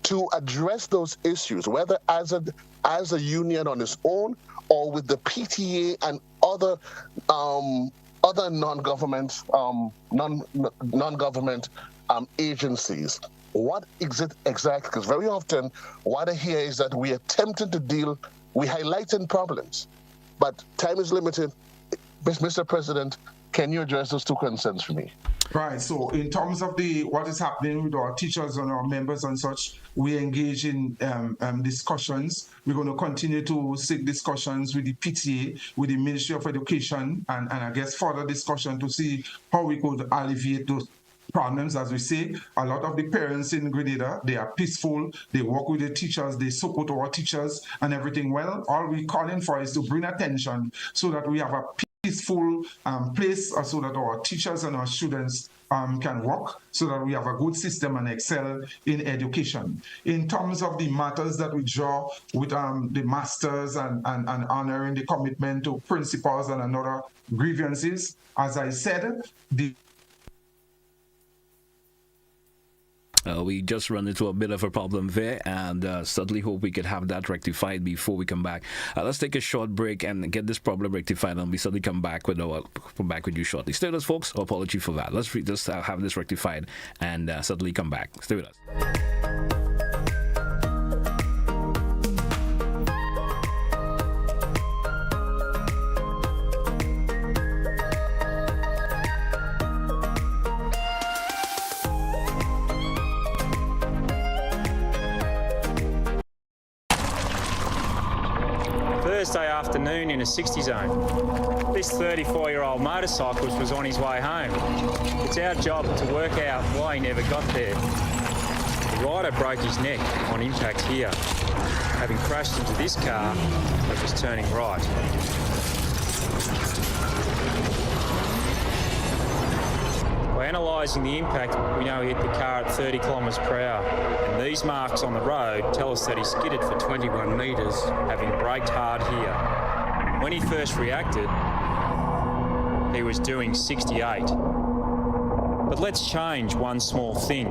to address those issues, whether as a union on its own or with the PTA and other non-government agencies. What is it exactly? Because very often what I hear is that we are attempting to we're highlighting problems, but time is limited. Mr. President, can you address those two concerns for me? Right. So in terms of what is happening with our teachers and our members and such, we engage in discussions. We're going to continue to seek discussions with the PTA, with the Ministry of Education, and I guess further discussion to see how we could alleviate those problems. As we say, a lot of the parents in Grenada, they are peaceful, they work with the teachers, they support our teachers and everything. Well, all we're calling for is to bring attention so that we have a peaceful place so that our teachers and our students can work, so that we have a good system and excel in education. In terms of the matters that we draw with the masters and honoring the commitment to principals and another grievances, as I said, we just run into a bit of a problem there, and certainly hope we could have that rectified before we come back. Let's take a short break and get this problem rectified, and we certainly come back with you shortly. Stay with us, folks. Apology for that. Let's just have this rectified and certainly come back. Stay with us. Thursday afternoon in a 60 zone. This 34-year-old motorcyclist was on his way home. It's our job to work out why he never got there. The rider broke his neck on impact here, having crashed into this car that was turning right. By analysing the impact, we know he hit the car at 30 kilometres per hour. And these marks on the road tell us that he skidded for 21 metres, having braked hard here. When he first reacted, he was doing 68. But let's change one small thing.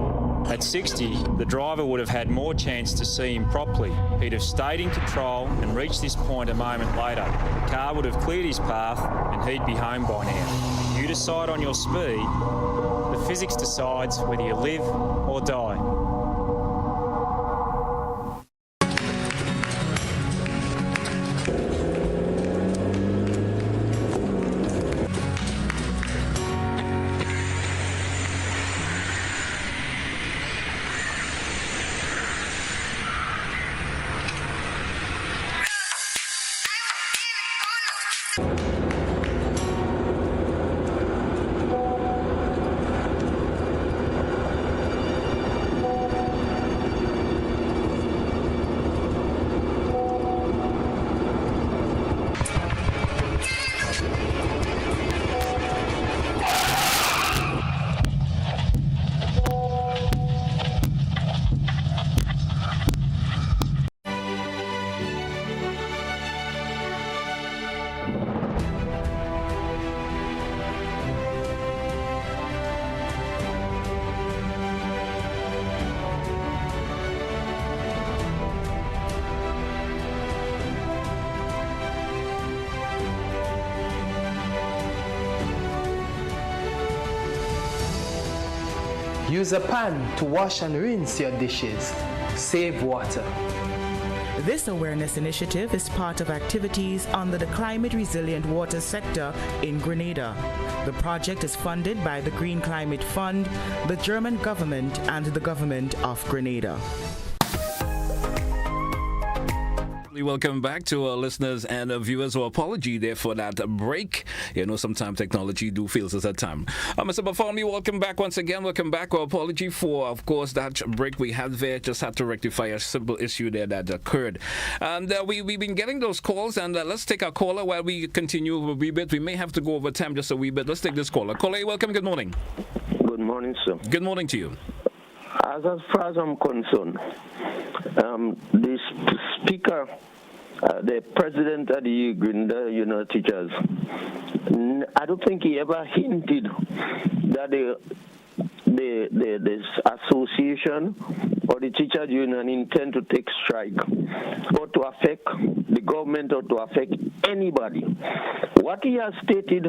At 60, the driver would have had more chance to see him properly. He'd have stayed in control and reached this point a moment later. The car would have cleared his path and he'd be home by now. You decide on your speed. The physics decides whether you live or die. Use a pan to wash and rinse your dishes. Save water. This awareness initiative is part of activities under the Climate Resilient Water sector in Grenada. The project is funded by the Green Climate Fund, the German government, and the government of Grenada. Welcome back to our listeners and viewers. So apology there for that break. You know, sometimes technology do fails us at time. Mr. Bartholomew, welcome back once again. Welcome back. Our apology for, of course, that break we had there. Just had to rectify a simple issue there that occurred. And we've been getting those calls, and let's take our caller while we continue a wee bit. We may have to go over time just a wee bit. Let's take this caller. Caller, welcome. Good morning. Good morning, sir. Good morning to you. As far as I'm concerned, the speaker, the president of the Grenada Teachers, I don't think he ever hinted that this association or the teachers union intend to take strike or to affect the government or to affect anybody. What he has stated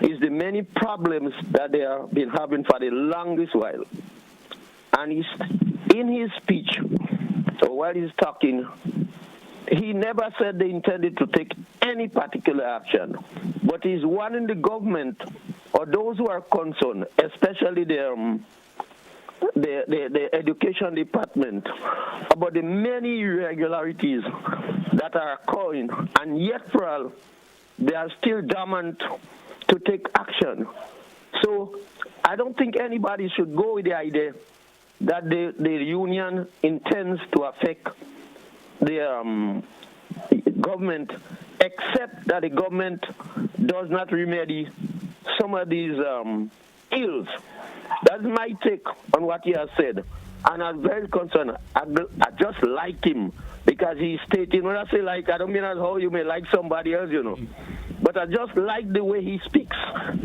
is the many problems that they have been having for the longest while. And in his speech, or while he's talking, he never said they intended to take any particular action, but he's warning the government or those who are concerned, especially the education department, about the many irregularities that are occurring, and yet for all, they are still dormant to take action. So I don't think anybody should go with the idea that the union intends to affect the government, except that the government does not remedy some of these ills. That's my take on what he has said. And I'm very concerned. I just like him because he's stating, when I say like, I don't mean as how you may like somebody else, But I just like the way he speaks.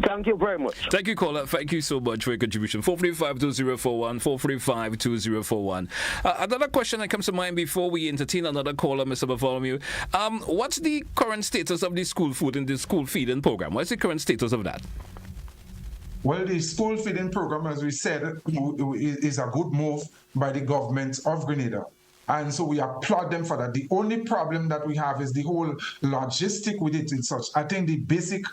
Thank you very much. Thank you, caller. Thank you so much for your contribution. 435-2041, 435-2041. Another question that comes to mind before we entertain another caller, Mr. Bartholomew. What's the current status of the school food and the school feeding program? What's the current status of that? Well, the school feeding program, as we said, is a good move by the government of Grenada. And so we applaud them for that. The only problem that we have is the whole logistic with it and such. I think the basic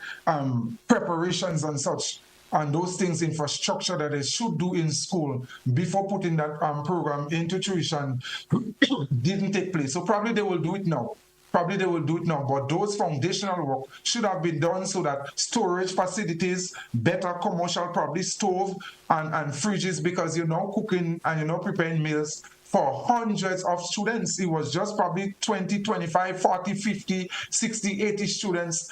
preparations and such, and those things, infrastructure that they should do in school before putting that program into tuition didn't take place. So probably they will do it now. But those foundational work should have been done so that storage facilities, better commercial, probably stove and fridges, because you're now cooking and you're now preparing meals for hundreds of students. It was just probably 20, 25, 40, 50, 60, 80 students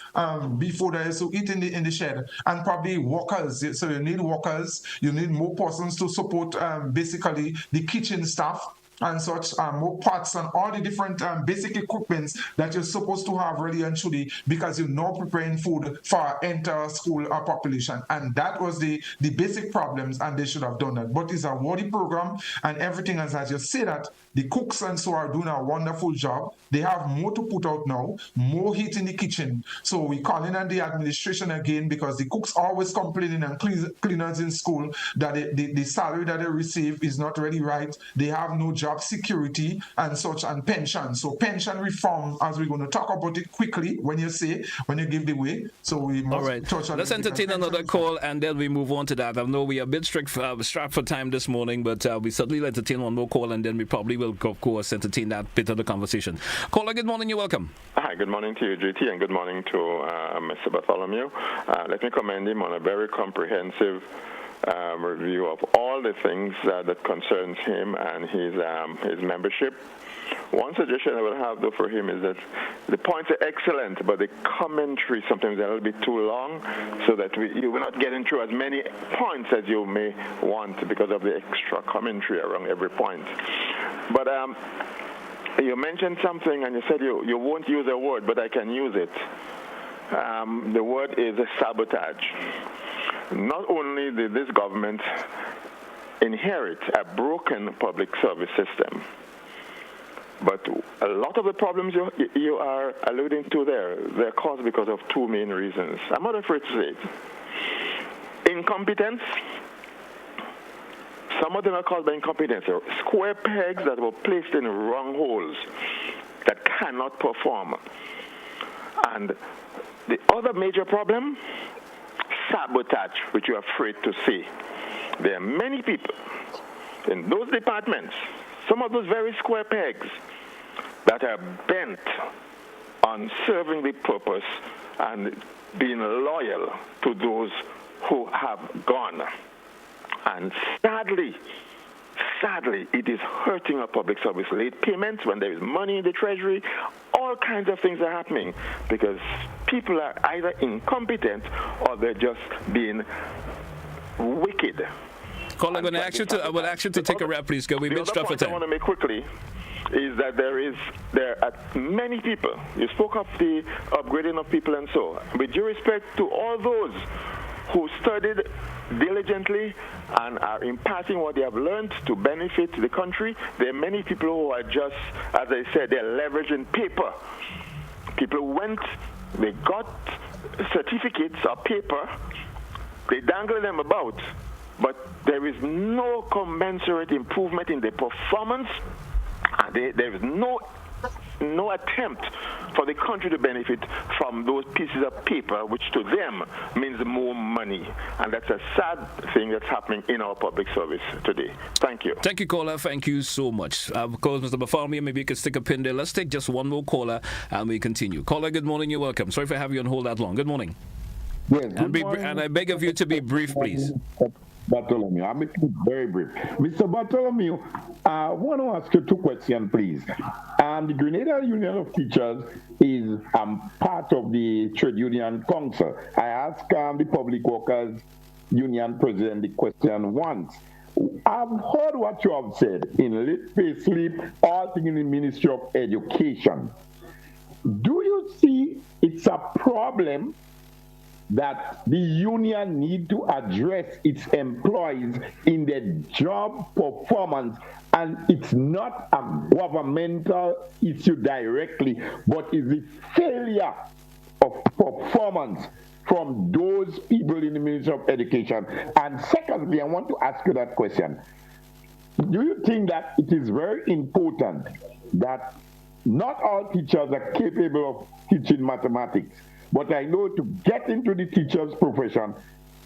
before they used to eat in the shed. And probably workers. So you need workers, you need more persons to support basically the kitchen staff and such, more pots and all the different basic equipments that you're supposed to have really and truly, because you're now preparing food for our entire school population. And that was the basic problems, and they should have done that. But it's a worthy program, and everything, as I just say that, the cooks and so are doing a wonderful job. They have more to put out now, more heat in the kitchen. So we call in on the administration again, because the cooks always complaining, and cleaners in school, that the salary that they receive is not really right. They have no job security and such, and pension. So pension reform, as we're going to talk about it quickly when you give the way. So we must touch on. Let's entertain another call and then we move on to that. I know we are a bit strapped for time this morning, but we certainly will entertain one more call, and then we probably will, of course, entertain that bit of the conversation. Caller, good morning, you're welcome. Hi, good morning to you, GT, and good morning to Mr. Bartholomew. Let me commend him on a very comprehensive review of all the things that concerns him and his membership. One suggestion I will have, though, for him is that the points are excellent, but the commentary sometimes is a little bit too long, so that you will not get into as many points as you may want because of the extra commentary around every point. But you mentioned something, and you said you won't use a word, but I can use it. The word is sabotage. Not only did this government inherit a broken public service system, but a lot of the problems you are alluding to they're caused because of two main reasons. I'm not afraid to say it. Incompetence. Some of them are caused by incompetence. Square pegs that were placed in wrong holes that cannot perform. And the other major problem, sabotage, which you're afraid to see. There are many people in those departments, some of those very square pegs, that are bent on serving the purpose and being loyal to those who have gone. And sadly, it is hurting our public service. Late payments, when there is money in the treasury, all kinds of things are happening because people are either incompetent or they're just being wicked. Call, I will ask you to take a wrap, please. We've been strapped for time. I want to make quickly is that there are many people. You spoke of the upgrading of people and so. With due respect to all those who studied diligently and are imparting what they have learned to benefit the country. There are many people who are just, as I said, they're leveraging paper. People went, they got certificates or paper, they dangle them about, but there is no commensurate improvement in the performance. There is no attempt for the country to benefit from those pieces of paper, which to them means more money. And that's a sad thing that's happening in our public service today. Thank you. Thank you, caller. Thank you so much. Of course, Mr. Bartholomew, maybe you could stick a pin there. Let's take just one more caller and we continue. Caller, good morning. You're welcome. Sorry for having you on hold that long. Good morning. Yes, good morning. And I beg of you to be brief, please. Bartholomew, I'll make it very brief. Mr. Bartholomew, I want to ask you two questions, please. The Grenada Union of Teachers is part of the Trade Union Council. I asked the Public Workers Union President the question once. I've heard what you have said in late pay slip, all things in the Ministry of Education. Do you see it's a problem that the union need to address its employees in their job performance, and it's not a governmental issue directly, but is the failure of performance from those people in the Ministry of Education? And secondly, I want to ask you that question. Do you think that it is very important that not all teachers are capable of teaching mathematics? But I know to get into the teacher's profession,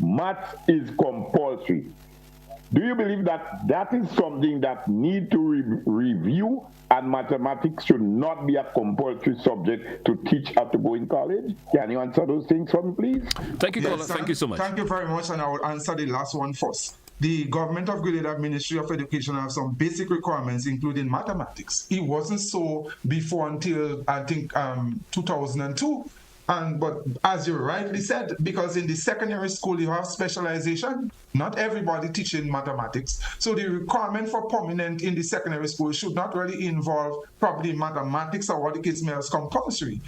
maths is compulsory. Do you believe that that is something that need to review, and mathematics should not be a compulsory subject to teach after going college? Can you answer those things for me, please? Thank you, caller. Thank you so much. Thank you very much, and I will answer the last one first. The government of Grenada Ministry of Education have some basic requirements, including mathematics. It wasn't so before until, I think, 2002. But as you rightly said, because in the secondary school you have specialization, not everybody teaching mathematics. So the requirement for permanent in the secondary school should not really involve probably mathematics or what the kids may as compulsory.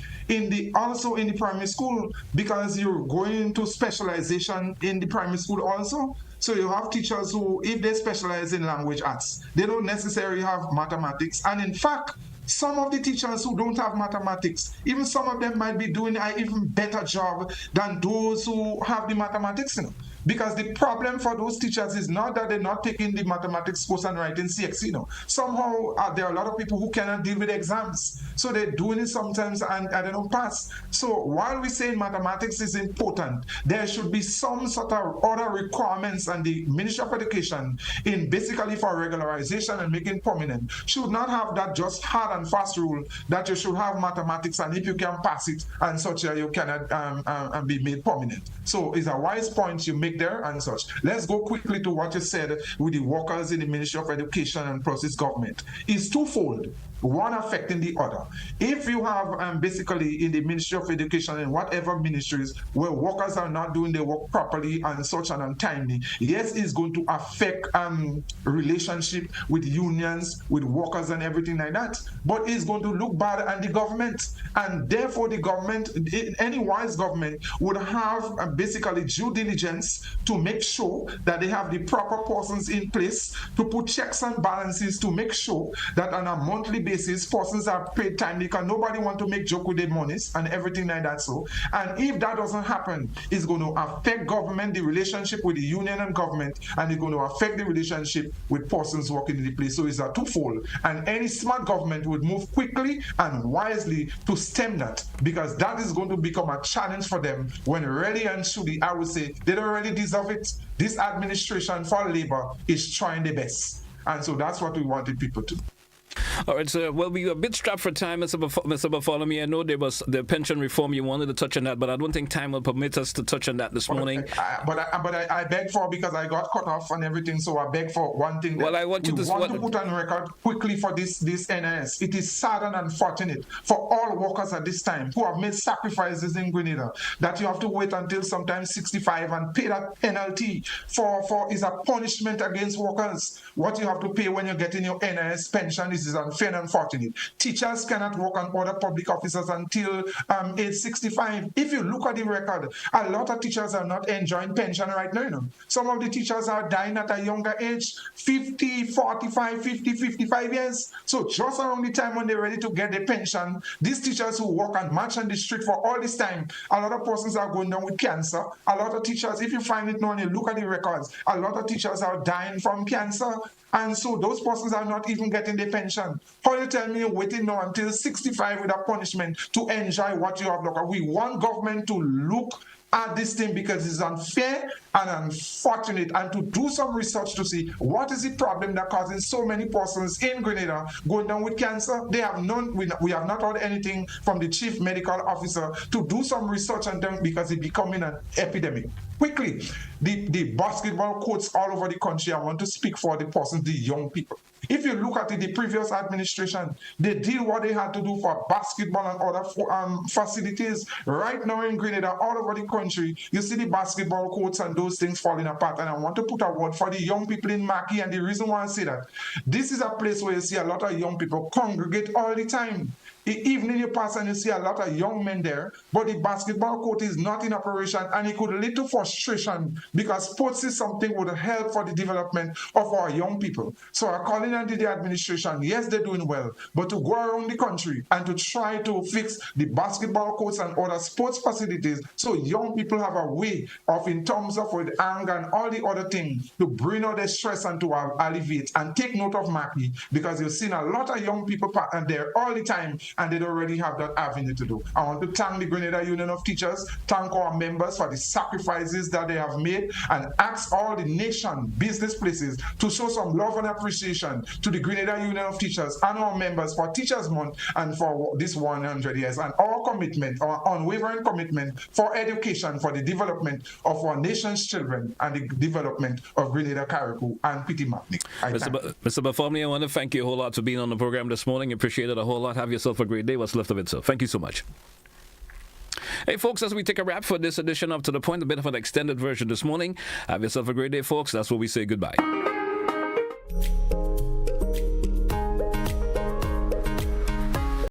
Also in the primary school, because you're going into specialization in the primary school also. So you have teachers who, if they specialize in language arts, they don't necessarily have mathematics. And in fact, some of the teachers who don't have mathematics, even some of them might be doing an even better job than those who have the mathematics, Because the problem for those teachers is not that they're not taking the mathematics course and writing CX, Somehow there are a lot of people who cannot deal with exams. So they're doing it sometimes and they don't pass. So while we say mathematics is important, there should be some sort of other requirements, and the Ministry of Education, in basically for regularization and making permanent, should not have that just hard and fast rule that you should have mathematics, and if you can pass it and such, you cannot be made permanent. So it's a wise point you make there and such. Let's go quickly to what you said with the workers in the Ministry of Education and process government. It's twofold, one affecting the other. If you have basically in the Ministry of Education and whatever ministries where workers are not doing their work properly and such and untimely, yes, it's going to affect relationship with unions, with workers and everything like that, but it's going to look bad on the government. And therefore the government, any wise government, would have basically due diligence to make sure that they have the proper persons in place to put checks and balances to make sure that on a monthly basis persons are paid timely, because nobody want to make joke with their monies and everything like that. So, and if that doesn't happen, it's going to affect government, the relationship with the union and government, and it's going to affect the relationship with persons working in the place. So it's a twofold, and any smart government would move quickly and wisely to stem that, because that is going to become a challenge for them when really and truly, I would say, they don't really deserve it. This administration for labor is trying their best, and so that's what we wanted people to do. All right, so well, we were a bit strapped for time, Mr. Bartholomew. I know there was the pension reform, you wanted to touch on that, but I don't think time will permit us to touch on that this morning. But I beg for, because I got cut off and everything, so I beg for one thing. Well, I want you to put on record quickly for this NIS. It is sad and unfortunate for all workers at this time who have made sacrifices in Grenada that you have to wait until sometimes 65 and pay that penalty for is a punishment against workers. What you have to pay when you're getting your NIS pension is a unfair and unfortunate. Teachers cannot work on other public officers until age 65. If you look at the record, a lot of teachers are not enjoying pension right now. You know. Some of the teachers are dying at a younger age, 50, 45, 50, 55 years. So just around the time when they're ready to get their pension, these teachers who work and march on the street for all this time, a lot of persons are going down with cancer. A lot of teachers, if you find it now and you look at the records, a lot of teachers are dying from cancer. And so those persons are not even getting their pension. How you tell me you're waiting now until 65 with a punishment to enjoy what you have? Look, we want government to look at this thing because it's unfair and unfortunate, and to do some research to see what is the problem that causes so many persons in Grenada going down with cancer. They have none. We have not heard anything from the chief medical officer to do some research on them because it's becoming an epidemic. Quickly, the basketball courts all over the country, I want to speak for the persons, the young people. If you look at it, the previous administration, they did what they had to do for basketball and other facilities. Right now in Grenada, all over the country, you see the basketball courts and those things falling apart. And I want to put a word for the young people in Maki. And the reason why I say that, this is a place where you see a lot of young people congregate all the time. Evening you pass and you see a lot of young men there, but the basketball court is not in operation, and it could lead to frustration because sports is something that would help for the development of our young people. So I'm calling on the administration, yes, they're doing well, but to go around the country and to try to fix the basketball courts and other sports facilities so young people have a way of, in terms of with anger and all the other things, to bring out the stress and to alleviate. And take note of Maki, because you've seen a lot of young people there all the time, and they already have that avenue to do. I want to thank the Grenada Union of Teachers, thank our members for the sacrifices that they have made, and ask all the nation business places to show some love and appreciation to the Grenada Union of Teachers and our members for Teachers Month and for this 100 years, and our commitment, our unwavering commitment for education, for the development of our nation's children and the development of Grenada, Carriacou, and pt2. Mr. Bartholomew, I want to thank you a whole lot for being on the program this morning. Appreciate it a whole lot. Have yourself a great day. What's left of it, sir. Thank you so much. Hey, folks, as we take a wrap for this edition of To The Point, a bit of an extended version this morning. Have yourself a great day, folks. That's where we say goodbye.